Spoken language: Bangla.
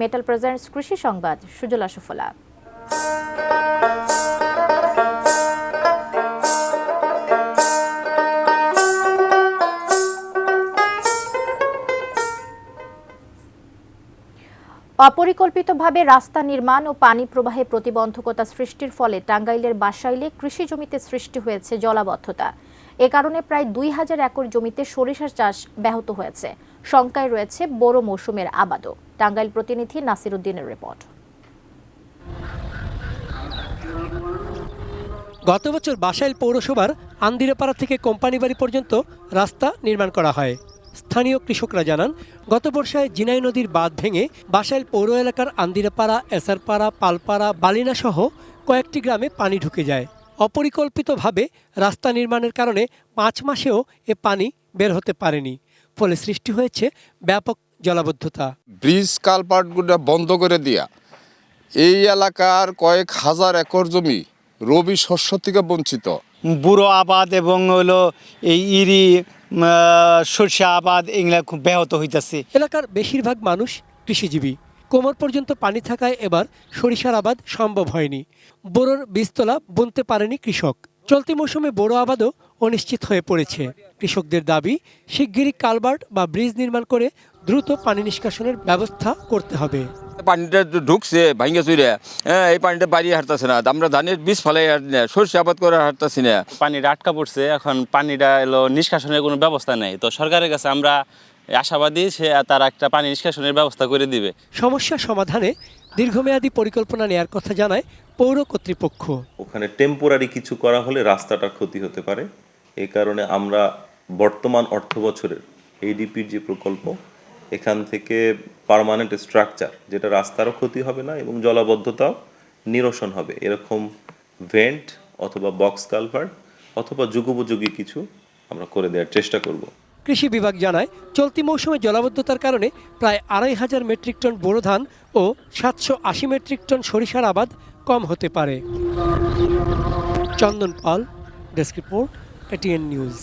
মেটাল প্রেজেন্টস কৃষি সংবাদ, সুজলা সুফলা। অপরিকল্পিতভাবে রাস্তা নির্মাণ ও পানি প্রবাহে প্রতিবন্ধকতা সৃষ্টির ফলে টাঙ্গাইলের বাসাইলে কৃষি জমিতে সৃষ্টি হয়েছে জলাবদ্ধতা। এ কারণে প্রায় ২,০০০ একর জমিতে সরিষার চাষ ব্যাহত হয়েছে। শঙ্কায় রয়েছে বোরো মৌসুমের আবাদও। টাঙ্গাইল প্রতিনিধি নাসির উদ্দিনের রিপোর্ট। গত বছর বাসাইল পৌরসভার আন্দিরাপাড়া থেকে কোম্পানি বাড়ি পর্যন্ত রাস্তা নির্মাণ করা হয়। স্থানীয় কৃষকরা জানান, গত বর্ষায় জিনাই নদীর বাঁধ ভেঙে বাসাইল পৌর এলাকার আন্দিরাপাড়া, এসারপাড়া, পালপাড়া, বালিনা সহ কয়েকটি গ্রামে পানি ঢুকে যায়। অপরিকল্পিতভাবে রাস্তা নির্মাণের কারণে ৫ মাসেও এ পানি বের হতে পারেনি, ফলে সৃষ্টি হয়েছে ব্যাপক জলাবদ্ধতা। ব্রিজ কালপার্টগুলো বন্ধ করে দিয়া এই এলাকার কয়েক হাজার একর জমি রবি শস্য থেকে বঞ্চিত। বুড়ো আবাদ এবং হলো এই ইরি সরষে আবাদ এগুলা খুব ব্যাহত হইতেছে। এলাকার বেশিরভাগ মানুষ কৃষিজীবী। কোমর পর্যন্ত পানি থাকায় এবার সরিষার আবাদ সম্ভব হয়নি। বোরোর বীজতলা বুনতে পারেনি কৃষক। চলতি মৌসুমে বোরো আবাদও অনিশ্চিত হয়ে পড়েছে। কৃষকদের দাবি, শিগগিরই কালভার্ট বা ব্রিজ নির্মাণ করে দ্রুত পানি নিষ্কাশনের ব্যবস্থা করতে হবে। পানিটা ঢুকছে ভাঙ্গে চুরে, এই পানিটা বাড়িয়ে হাঁটতেছে না। আমরা ধানের বীজ ফলাই সরষে আবাদ করে হাঁটতেছি না। পানিটা আটকা পড়ছে, এখন পানিটা এলো নিষ্কাশনের কোনো ব্যবস্থা নেই। তো সরকারের কাছে আমরা আশাবাদী, সে তার একটা পানি নিষ্কাশনের ব্যবস্থা করে দিবে। সমস্যা সমাধানে দীর্ঘমেয়াদী পরিকল্পনা নেওয়ার কথা জানায় পৌর কর্তৃপক্ষ। ওখানে টেম্পোরারি কিছু করা হলে রাস্তাটার ক্ষতি হতে পারে। এই কারণে আমরা বর্তমান অর্থ বছরের এডিপির যে প্রকল্প, এখান থেকে পার্মানেন্ট স্ট্রাকচার, যেটা রাস্তারও ক্ষতি হবে না এবং জলাবদ্ধতাও নিরসন হবে, এরকম ভেন্ট অথবা বক্স কালভার্ট অথবা যুগোপযোগী কিছু আমরা করে দেওয়ার চেষ্টা করব। কৃষি বিভাগ জানায়, চলতি মৌসুমে জলাবদ্ধতার কারণে প্রায় ২,৫০০ মেট্রিক টন বোরো ধান ও ৭৮০ মেট্রিক টন সরিষার আবাদ কম হতে পারে। চন্দন পাল, ডেস্ক রিপোর্ট, এটিএন নিউজ।